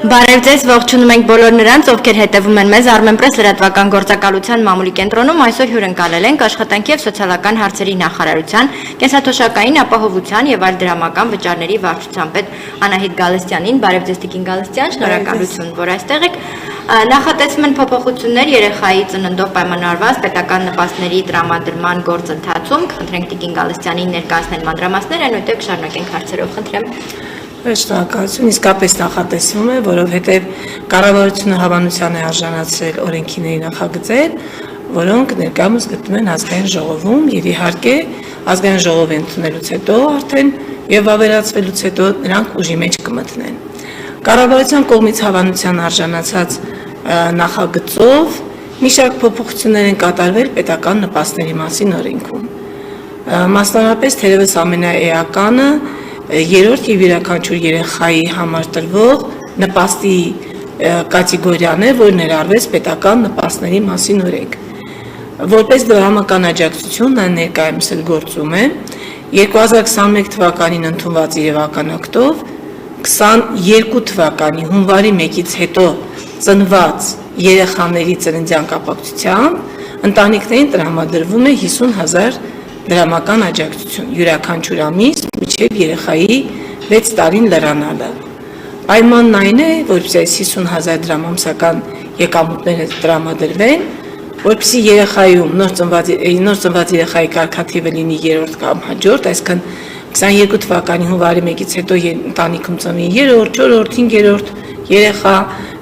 Բարև ձեզ, ողջունում ենք բոլոր նրանց, ովքեր հետևում են մեզ Armenpress լրատվական գործակալության մամուլի կենտրոնում, այսօր հյուրընկալել ենք աշխատանքի և սոցիալական հարցերի նախարարության, կենսաթոշակային ապահովության և այլ դրամական վճարների վարչության պետ Անահիտ Գալստյանին։ Բարև ձեզ Տիկին Գալստյան, շնորհակալություն, որ այստեղ եք։ Նախատեսվում են փոփոխություններ երեխայի ծննդով պայմանավորված պետական նպաստների տրամադրման գործընթացում։ Խնդրենք Տիկին Գալստյանին ներկայացնել մանրամասներ, այնուհետև կշարունակենք հարցերով, խնդրեմ։ Շնորհակալություն, իսկապես նախատեսվում է, որովհետև կառավարությունը հավանության է արժանացրել օրենքիների նախագծեր, որոնք ներկայումս գտնվում են ազգային ժողովում եւ իհարկե ազգային ժողովի ընդունելուց հետո արդեն եւ ավելացվելուց հետո նրանք ուժի մեջ կմտնեն։ Կառավարության կողմից հավանության արժանացած նախագծով մի շարք փոփոխություններ են կատարվել պետական նպաստների մասին օրենքում։ Մասնավորապես թերևս ամենաէականը երրորդ եւ յուրաքանչյուր երեխայի համար տրվող նպաստի կատեգորիան է, որ ներառվեց պետական նպաստների մասին օրենք։ Որպես դրամական աջակցություն նա ներկայումս էլ գործում է 2021 թվականին ընդունված իրավական ակտով 22 թվականի հունվարի 1-ից հետո ծնված երեխաների ծննդյան կապակցությամբ ընտանիքներին տրամադրվում է 50,000 դրամական աջակցություն յուրաքանչյուր ամիս մինչև երեխայի 6 տարին լրանալը։ Պայմանն այն է, որպեսզի այս 50,000 դրամ ամսական եկամուտները տրամադրվեն, որպեսզի երեխայում նոր ծնված երեխայի կարգաթիվը լինի երրորդ կամ հաջորդ, այսինքն 22 թվականի հունվարի 1-ից հետո ընտանիքում ծնվի երրորդ, չորրորդ, 5-րդ երեխա,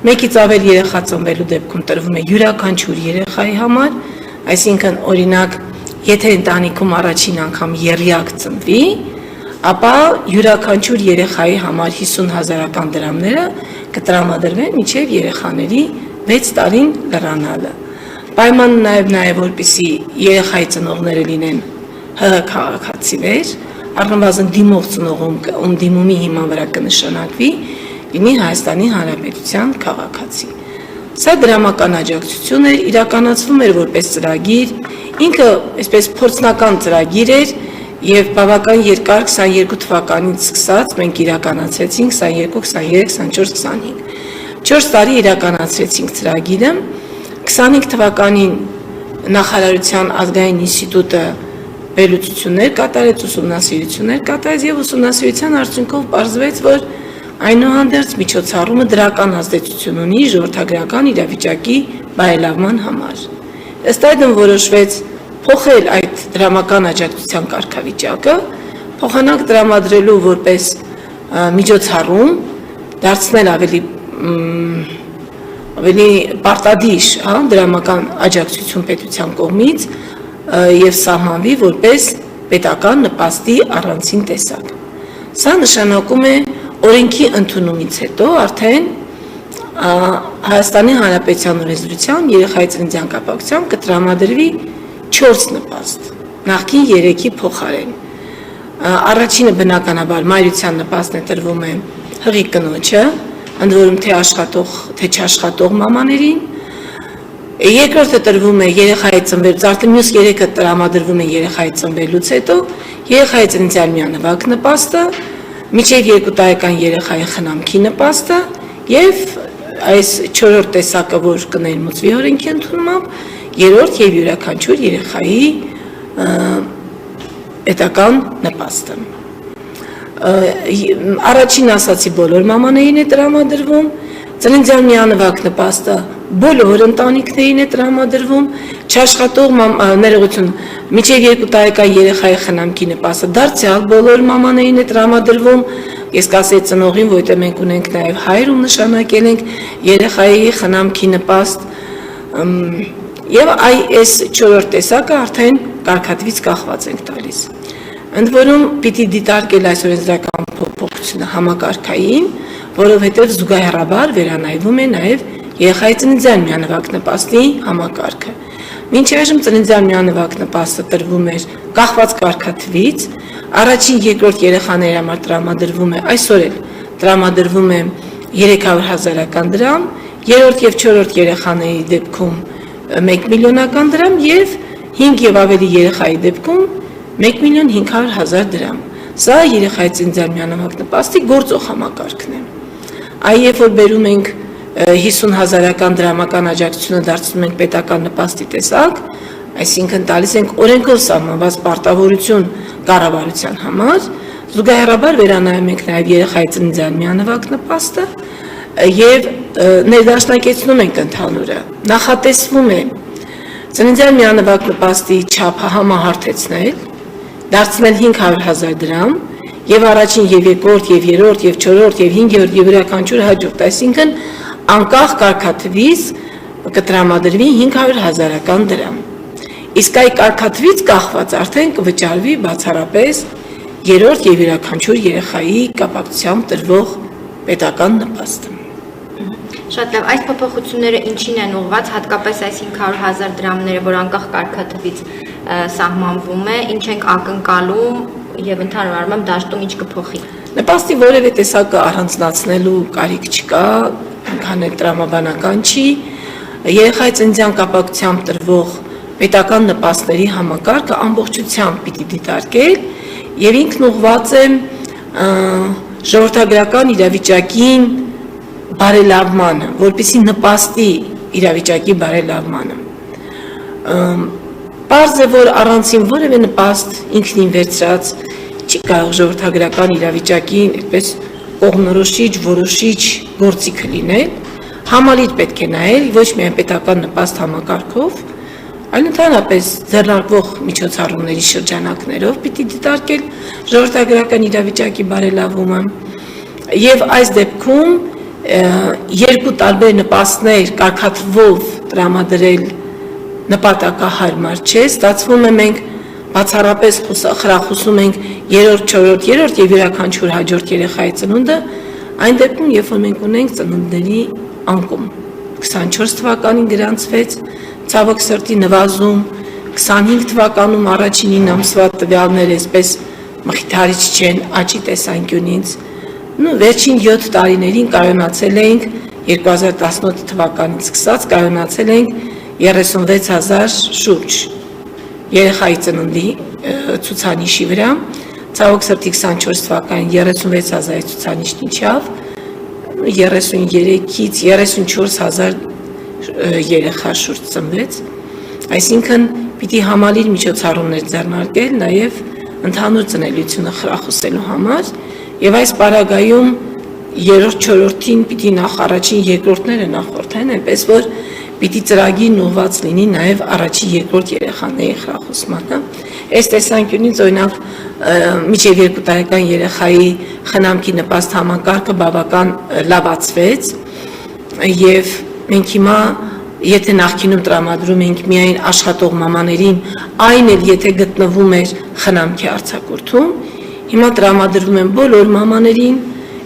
մեկից ավել երեխա ծնվելու դեպքում տրվում է յուրաքանչյուր երեխայի համար, այսինքն օրինակ եթե ընտանիքում առաջին անգամ եռյակ ծնվի, ապա յուրաքանչյուր երեխայի համար 50,000 դրամները կտրամադրվեն մինչև երեխաների 6 տարին լրանալը։ Պայմանն նաև որպեսզի երեխայի ծնողները լինեն ՀՀ քաղաքացիներ, առնվազն դիմող ծնողում դիմումի հիման վրա կնշանակվի լինի Հայաստանի Հանրապետության քաղաքացի։ Սա դրամական աջակցություն էր, իրականացվում էր որպես ծրագիր, ինքը այսպես փորձնական ծրագիր էր եւ բավական երկար 22 թվականից սկսած մենք իրականացրեցինք 22, 23, 24, 25։ 4 տարի իրականացրեցինք ծրագիրը, 25 թվականին նախարարության ազգային ինստիտուտը վերլուծություններ կատարեց, ուսումնասիրություններ կատարեց եւ ուսումնասիրության արդյունքով պարզվեց, որ այնուհանդերձ միջոցառումը դրական ազդեցություն ունի ժողովրդագրական իրավիճակի բարելավման համար։ Ըստ այդմ որոշվեց փոխել այդ դրամական աջակցության կարգավիճակը, փոխանակ տրամադրելու որպես միջոցառում, դարձնել ավելի պարտադիր դրամական աջակցություն պետության կողմից եւ սահմանվի որպես պետական նպաստի առանցին տեսակ։ Սա նշանակում է օրենքի ընդունումից հետո արդեն Հայաստանի Հանրապետության օրենսդրությամբ երեխայի ծննդյան կապակցությամբ կտրամադրվի 4 նպաստ, նախկին 3-ի փոխարեն։ Առաջինը բնականաբար մայրության նպաստն է տրվում է հղի կնոջը, ընդ որում թե աշխատող, թե չաշխատող մամաներին։ Երկրորդը տրվում է երեխայի ծնվելուց, արդեն մյուս 3-ը տրամադրվում է երեխայի ծնվելուց հետո, երեխայի ծննդյան միանվագ նպաստը, մինչև 2 տարեկան երեխայի խնամքի նպաստը եւ այս 4-րդ տեսակը, որ կներմուծվի օրենքի ընդունումով, 3-րդ եւ յուրաքանչյուր երեխայի պետական նպաստը։ Առաջին ասացի բոլոր մամաներին է տրամադրվում, ծննդյան միանվագ նպաստը բոլոր ընտանիքներին է տրամադրվում, չաշխատող ներողություն, մինչև 2 տարեկան երեխայի խնամքի նպաստը դարձյալ բոլոր մամաներին է տրամադրվում, ես կասեի ծնողին, որտեղ մենք ունենք նաև հայր ու նշանակել ենք երեխայի խնամքի նպաստ, եւ այս 4-րդ տեսակը արդեն կարգատվից կախված ենք տալիս։ Ընդ որում պիտի դիտարկել այս օրենսդրական փոփոխությունը համակարգային, որովհետև զուգահեռաբար վերանայվում է նաև երեխայի ծննդյան միանվագ նպաստի համակարգը։ Մինչ այժմ ծննդյան միանվագ նպաստը տրվում էր կախված կարգաթվից, առաջին, երկրորդ երեխաների համար տրամադրվում է, այսօր էլ տրամադրվում է 300,000 դրամ, երրորդ եւ չորրորդ երեխաների դեպքում 1 միլիոնական դրամ եւ 5 եւ ավելի երեխայի դեպքում 1,500,000 դրամ։ Սա երեխայի ծննդյան միանվագ նպաստի գործող համակարգն է։ Այ երբ որ բերում ենք 50,000-ական դրամական աջակցությունը դարձնում ենք պետական նպաստի տեսակ, այսինքն տալիս ենք օրենքով սահմանված պարտավորություն կառավարության համար, զուգահեռաբար վերանայում ենք նաև երեխայի ծննդյան միանվագ նպաստը եւ ներդաշնակեցնում ենք ընդհանուրը։ Նախատեսվում է ծննդյան միանվագ նպաստի չափը համահարթեցնել, դարձնել 500,000 դրամ եւ առաջին եւ երկրորդ եւ երրորդ եւ չորրորդ եւ 5-րդ եւ յուրաքանչյուր հաջորդ, այսինքն անկախ կարգաթվից կտրամադրվի 500,000-ական դրամ։ Իսկ այ կարգաթվից կախված արդեն կվճարվի բացառապես երրորդ եւ յուրաքանչյուր երեխայի կապակցությամբ տրվող պետական նպաստը։ Շատ լավ, այս փոփոխությունները ինչին են ուղղված, հատկապես այս 500,000 դրամները, որ անկախ կարգաթվից սահմանվում է, ինչ ենք ակնկալում եւ ընդհանուր առմամբ դաշտում ինչ կփոխի։ Նպաստի որևէ տեսակը առանձնացնելու կարիք չկա, այնքան էլ տրամաբանական չի, երեխայի ծննդյան կապակցությամբ տրվող պետական նպաստների համակարգը ամբողջությամբ պիտի դիտարկել եւ ինքն ուղղված է ժողովրդագրական իրավիճակին բարելավմանը, որպեսզի նպաստի իրավիճակի բարելավմանը։ Պարզ է, որ առանցին որևէ նպաստ ինքնին վերցրած չի կարող ժողովրդագրական իրավիճակին այդպես կողմնորոշիչ, որոշիչ գործիքը լինել, համալիր պետք է նայել ոչ միայն պետական նպաստ համակարգով, այլ ընդհանրապես ձեռնարկվող միջոցառումների շրջանակներով պիտի դիտարկել ժողովրդագրական իրավիճակի բարելավումը եւ այս դեպքում երկու տարբեր նպաստներ կարգաթվով տրամադրել նպատակահարմար չէ, ստացվում է մենք բացառապես խրախուսում ենք երրորդ, չորրորդ, երրորդ եւ յուրաքանչյուր հաջորդ երեխայի ծնունդը, այն դեպքում, երբ որ մենք ունենք ծնունդների անկում։ 24 թվականին գրանցվեց ցավոք սրտի նվազում, 25 թվականում առաջին 9 ամսվա տվյալները այսպես մխիթարիչ չեն աճի տեսանկյունից։ Վերջին 7 տարիներին կայունացել ենք 2018 թվականից սկսած կայունացել ենք 36,000 շուրջ երեխայի ծննդի ցուցանիշի վրա, ցավոք սրտի 24 թվականին 36,000 ցուցանիշն իջավ, 33-ից 34,000 երեխա շուրջ ծնվեց, այսինքն պիտի համալիր միջոցառումներ ձեռնարկել նաև ընդհանուր ծնելիությունը խրախուսելու համար եւ այս պարագայում երրորդ, չորրորդին պիտի նախ առաջին երկրորդները նախորդեն, այնպես որ պիտի ծրագիրն ուղղված լինի նաև առաջին երկրորդ երեխաների խրախուսմանը։ Այս տեսանկյունից օրինակ մինչև 2 տարեկան երեխայի խնամքի նպաստ համակարգը բավական լավացվեց եւ մենք հիմա եթե նախկինում տրամադրում ենք միայն աշխատող մամաներին, այն էլ եթե գտնվում էր խնամքի արձակուրդում, հիմա տրամադրվում են բոլոր մամաներին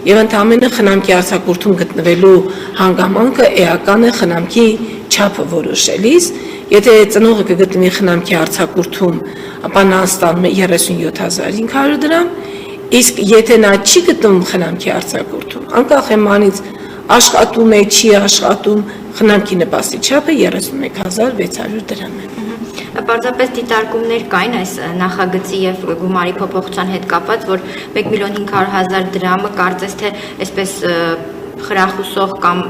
եւ ընդհանրապես խնամքի արձակուրդում գտնվելու հանգամանքը էական է խնամքի չափը որոշելիս, եթե ծնողը կգտնվի խնամքի արձակուրդում, ապա նա ստանում է 37,500 դրամ, իսկ եթե նա չի գտնվում խնամքի արձակուրդում, անկախ էմանից աշխատում է, չի աշխատում, խնամքի նպաստի չափը 31,600 դրամ է։ Պարզապես դիտարկումներ կային այս նախագծի եւ գումարի փոփոխության հետ կապված, որ 1,500,000 դրամը կարծես թե այսպես խրախուսող կամ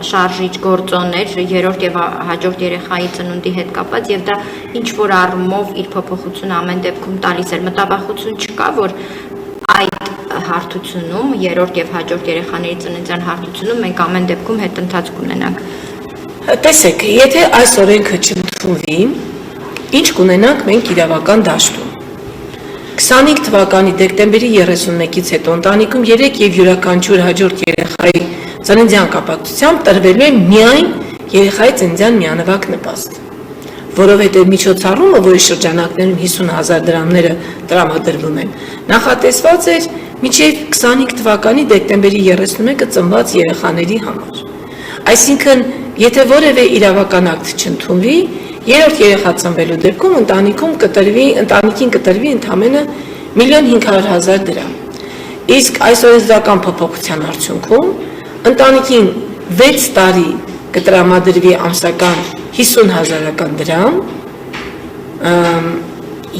շարժիչ գործոներ երրորդ եւ հաջորդ երեխայի ծնունդի հետ կապված եւ դա ինչ որ առումով իր փոփոխությունը ամեն դեպքում տալիս էր, մտավախություն չկա, որ այդ հարթությունում երրորդ եւ հաջորդ երեխաների ծննդյան հարթությունում մենք ամեն դեպքում հետընթաց կունենանք։ Տեսեք, եթե այս օրենքը չընդունվի, ինչ կունենանք մենք իրավական դաշտում։ 25 թվականի դեկտեմբերի 31-ից հետո ընտանիքում 3 եւ յուրաքանչյուր հաջորդ երեխայի ծննդյան կապակցությամբ տրվելու է միայն երեխայի ծննդյան միանվագ նպաստ, որովհետեւ միջոցառումը, որի շրջանակներում 50,000 դրամները տրամադրվում են, նախատեսված էր մինչեւ 25 թվականի դեկտեմբերի 31-ը ծնված երեխաների համար։ Այսինքն, եթե որևէ իրավական ակտ չընդունվի, երրորդ երեխա ծնվելու դեպքում ընտանիքին կտրվի ընդամենը 1,500,000 դրամ։ Իսկ այս օրենսդրական փոփոխության արդյունքում ընտանիքին 6 տարի կտրամադրվի ամսական 50,000 դրամ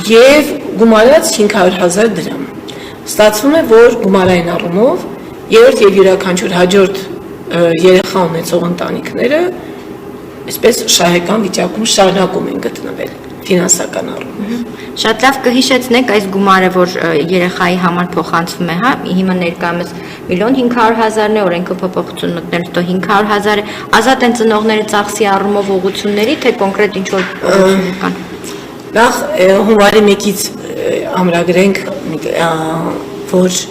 եւ գումարած 500,000 դրամ։ Ստացվում է, որ գումարային առումով երրորդ եւ յուրաքանչյուր հաջորդ երեխա ունեցող ընտանիքները այսպես շահեկան վիճակում շարունակում են գտնվել ֆինանսական առումով։ Շատ լավ կհիշեցնեք այս գումարը, որ երեխայի համար փոխանցվում է, հա, հիմա ներկայումս 1.500.000-ն է, օրենքը փոփոխություն մտնել, հետո 500.000 է, ազատ են ծնողները ծախսի առումով ուղղությունների, թե կոնկրետ ինչ որ ուղղություններ կան։ Նախ հունվարի 1-ից ամրագրենք, որ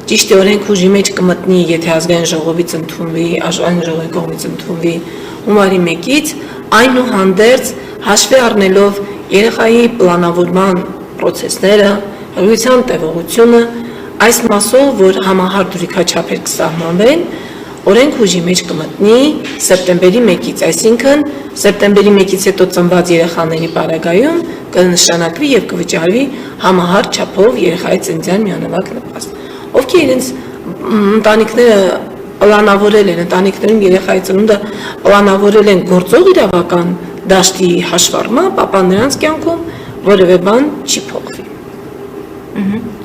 ճիշտ օրենք ուժի մեջ կմտնի, եթե ազգային ժողովից ընդունվի, ազգային ժողովի կողմից ընդունվի հունվարի 1-ից, այնուհանդերձ հաշվի առնելով երեխայի պլանավորման պրոցեսները, հղիության տևողությունը, այս մասով, որ համահար դրույքաչափեր կսահմանվեն, օրենք ուժի մեջ կմտնի սեպտեմբերի 1-ից, այսինքն սեպտեմբերի 1-ից հետո ծնված երեխաների պարագայում կնշանակվի եւ կվճարվի համահար չափով երեխայի ծննդյան միանավակ նպաստ։ Ովքեր իրենց ընտանիքները պլանավորել են, ընտանիքներում երեխայի ծնունդը պլանավորել են գործող իրավական դաշտի հաշվառմամբ, ապա նրանց կյանքում որևէ բան չի փոխվի։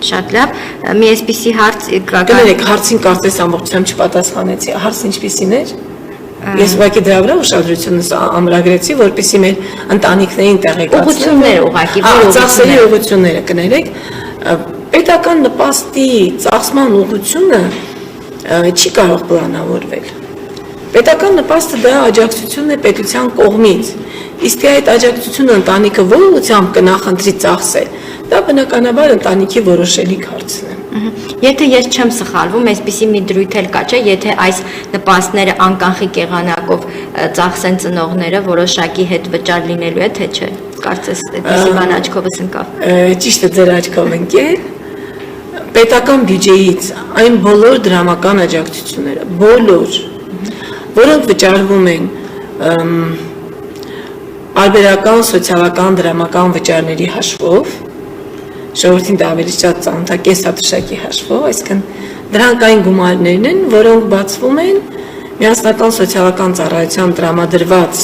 Շատ լավ, մի այսպիսի հարց կներեք, հարցին կարծես ամբողջությամբ չպատասխանեցի, հարցը ինչպիսին էր։ Ես ուղղակի դրա վրա ուշադրությունս ամրագրեցի, որպեսզի մեր ընտանիքներին տեղեկացնեմ։ Ուղղությունները ուղղակի, ծախսերի ուղղությունները կներեք, պետական նպաստի ծախսման ուղղությունը չի կարող պլանավորվել։ Պետական նպաստը դա աջակցությունն է պետության կողմից, իսկ այդ աջակցությունը ընտանիքը որ ուղղությամբ կնախընտրի ծախսել, դա բնականաբար ընտանիքի որոշելիք հարցն է։ Եթե ես չեմ սխալվում, այսպիսի մի դրույթ էլ կա, չէ, եթե այս նպաստները անկանխիկ եղանակով ծախսեն ծնողները, որոշակի հետ վճար լինելու է, թե չէ։ Կարծես այդպիսի բան աչքովս ընկավ։ Ճիշտ է, ձեր աչքով ընկել։ Պետական բյուջեից այն բոլոր դրամական աջակցությունները, բոլոր, որոնք վճարվում են պարբերական սոցիալական դրամական վճարների հաշվով, ժողովրդին դա ավելի շատ ծանոթ է կենսաթշակի հաշվով, այսինքն դրանք այն գումարներն են, որոնք բացվում են միասնական սոցիալական ծառայության տրամադրված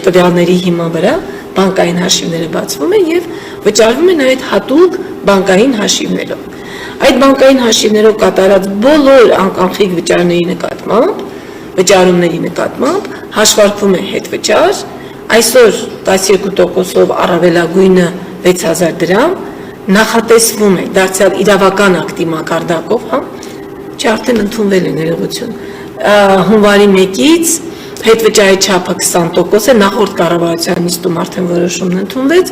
տվյալների հիման վրա, բանկային հաշիվները բացվում են եւ վճարվում են այդ հատուկ բանկային հաշիվներով։ Այդ բանկային հաշիվներով կատարած բոլոր անկանխիկ վճարների նկատմամբ, վճարումների նկատմամբ հաշվարկվում է հետվճար, այսօր 12%-ով առավելագույնը 6000 դրամ նախատեսվում է դարձյալ իրավական ակտի մակարդակով, հա, չէ արդեն ընդունվել է ներողություն։ Հունվարի 1-ից հետվճարի չափը 20% է, նախորդ կառավարության նիստում արդեն որոշումն ընդունվեց,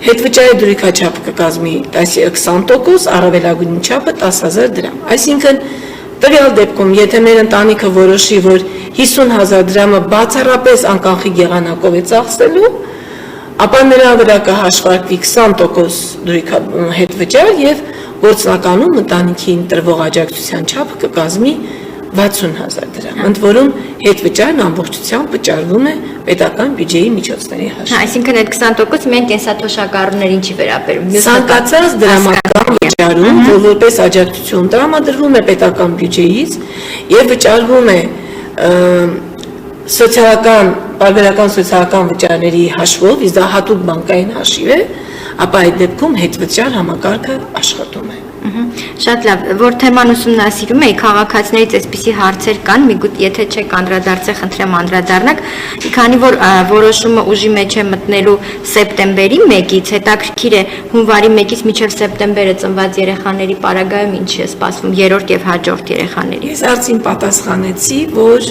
հետվճարի դրույքաչափը կկազմի 20%, առավելագույն չափը 10000 դրամ։ Այսինքն տվյալ դեպքում, եթե մեր ընտանիքը որոշի, որ 50000 դրամը բացառապես անկանխիկ եղանակով է ծախսելու, ապա նրա վրա կհաշվարկվի 20% հետվճար եւ գործնականում ընտանիքին տրվող աջակցության չափը կկազմի 60000 դրամ, ընդ որում հետվճարն ամբողջությամբ վճարվում է պետական բյուջեի միջոցների հաշվով։ Այսինքն այդ 20% միայն կենսաթոշակառուներին չի վերաբերում։ Ցանկացած դրամական վճարում, որ որպես աջակցություն տրամադրվում է պետական բյուջեից եւ վճարվում է սոցիալական, պարբերական սոցիալական վճարների հաշվով, իսկ դա հատուկ բանկային հաշիվ է, ապա այդ դեպքում հետվճար համակարգը աշխատում է։ Շատ լավ, որ թեման ուսումնասիրում եք, քաղաքացիներից այսպիսի հարցեր կան, միգուցե եթե չեք անդրադարձել, խնդրեմ անդրադառնաք, քանի որ որոշումը ուժի մեջ է մտնելու սեպտեմբերի 1-ից, հետաքրքիր է հունվարի 1-ից մինչև սեպտեմբերը ծնված երեխաների պարագայում ինչ է սպասվում երրորդ եւ հաջորդ երեխաների։ Ես արդեն պատասխանեցի, որ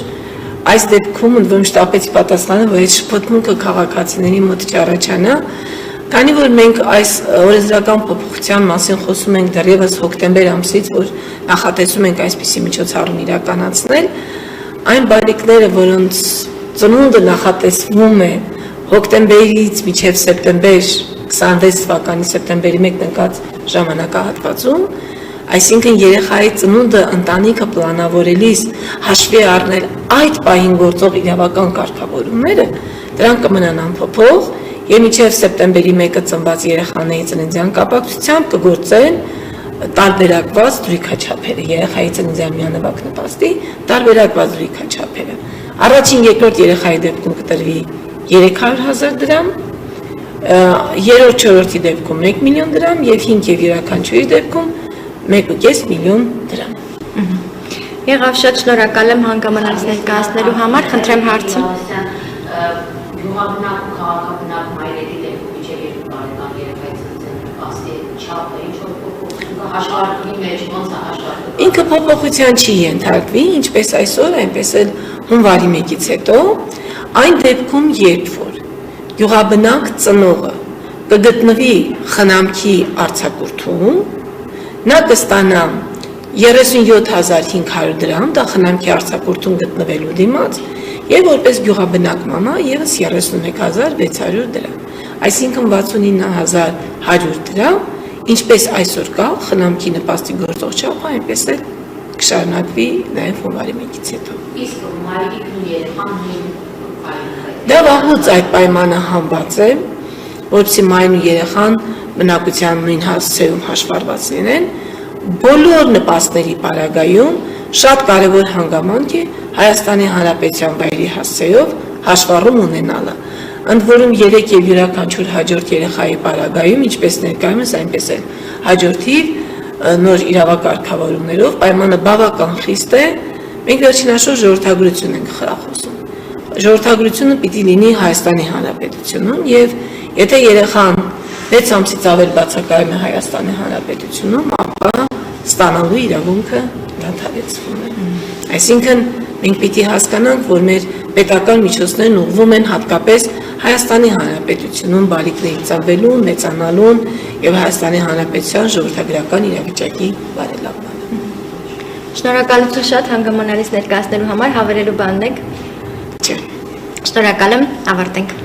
այս դեպքում ընդվեմ շտապեցի պատասխանը, որ այդ շփոթմունքը քաղաքացիների մոտ չառաջանա, քանի որ մենք այս օրենսդրական փոփոխության մասին խոսում ենք դեռևս հոկտեմբեր ամսից, որ նախատեսում ենք այսպիսի միջոցառում իրականացնել, այն բարիկները, որոնց ծնունդը նախատեսվում է հոկտեմբերից մինչև սեպտեմբեր 26 թվականի սեպտեմբերի 1 ընկած ժամանակահատվածում, այսինքն երեխայի ծնունդը ընտանիքը պլանավորելիս հաշվի առնել այդ պահին գործող իրավական կարգավորումները, դրանք կմնան անփոփոխ եւ մինչեւ սեպտեմբերի 1-ը ծնված երեխաների ծննդյան կապակցությամբ կգործեն տարբերակված դրույքաչափերը, երեխայի ծննդյան միանավակ նպաստի տարբերակված դրույքաչափերը։ Առաջին երկրորդ երեխայի դեպքում կտրվի 300,000 դրամ, երրորդ չորրորդի դեպքում 1 միլիոն դրամ եւ 5 եւ յուրաքանչյուրի դեպքում 1.5 միլիոն դրամ։ Եղավ, շատ շնորհակալ եմ հանգամանալից ներկայացնելու համար, խնդրեմ հարցը։ Գյուղաբնակ ու քաղաքաբնակ մայրերի դեպքում միջև 2 տարեկան երեխայի ծննդի նպաստի չափը ինչ-որ փոփոխություն կա հաշվարկի մեջ, ոնց է հաշվարկը։ Ինքը փոփոխության չի ենթարկվի, ինչպես այսօր, այնպես էլ հունվարի 1-ից հետո, այն դեպքում, երբ որ գյուղաբնակ ծնողը կգտնվի խնամքի արձակուրդում, նա կստանա 37.500 դրամ, դա խնամքի արձակուրդում գտնվելու դիմաց, եւ որպես գյուղաբնակ մամա եւս 31.600 դրամ։ Այսինքն 69.100 դրամ, ինչպես այսօր կա խնամքի նպաստի գործող չափը, այնպես էլ կշարունակվի նաեւ հունվարի 1-ից հետո։ Իսկ մայրիկն ու երեխան նույն պայմանը։ Դա վաղուց այդ պայմանը համբաց է, որպեսզի մայրն ու երեխան բնակության նույն հասցեում հաշվառված լինեն, բոլոր նպաստների պարագայում շատ կարևոր հանգամանք է Հայաստանի Հանրապետության վայրի հասցեով հաշվառում ունենալը։ Ընդ որում 3 եւ յուրաքանչյուր հաջորդ երեխայի պարագայում, ինչպես ներկայումս, այնպես էլ հաջորդիվ նոր իրավակարգավորումներով պայմանը բավական խիստ է։ Մենք վերջինաշոր ժողովրդագրություն ենք խրախուսում։ Ժողովրդագրությունը պիտի լինի Հայաստանի Հանրապետությունում եւ եթե երեխան 6 ամսից ավել բացակայում է Հայաստանի Հանրապետությունում, ապա ստանալու իրավունքը դադարեցվում է։ Այսինքն մենք պիտի հասկանանք, որ մեր պետական միջոցներն ուղղվում են հատկապես Հայաստանի Հանրապետությունում բարիքների ծավալուն, մեծանալուն եւ Հայաստանի Հանրապետության ժողովրդագրական իրավիճակի բարելավմանը։ Շնորհակալություն շատ հանգամանալից ներկայացնելու համար, հավելելու բանն եք։ Չէ։ Շնորհակալ եմ, ավարտենք։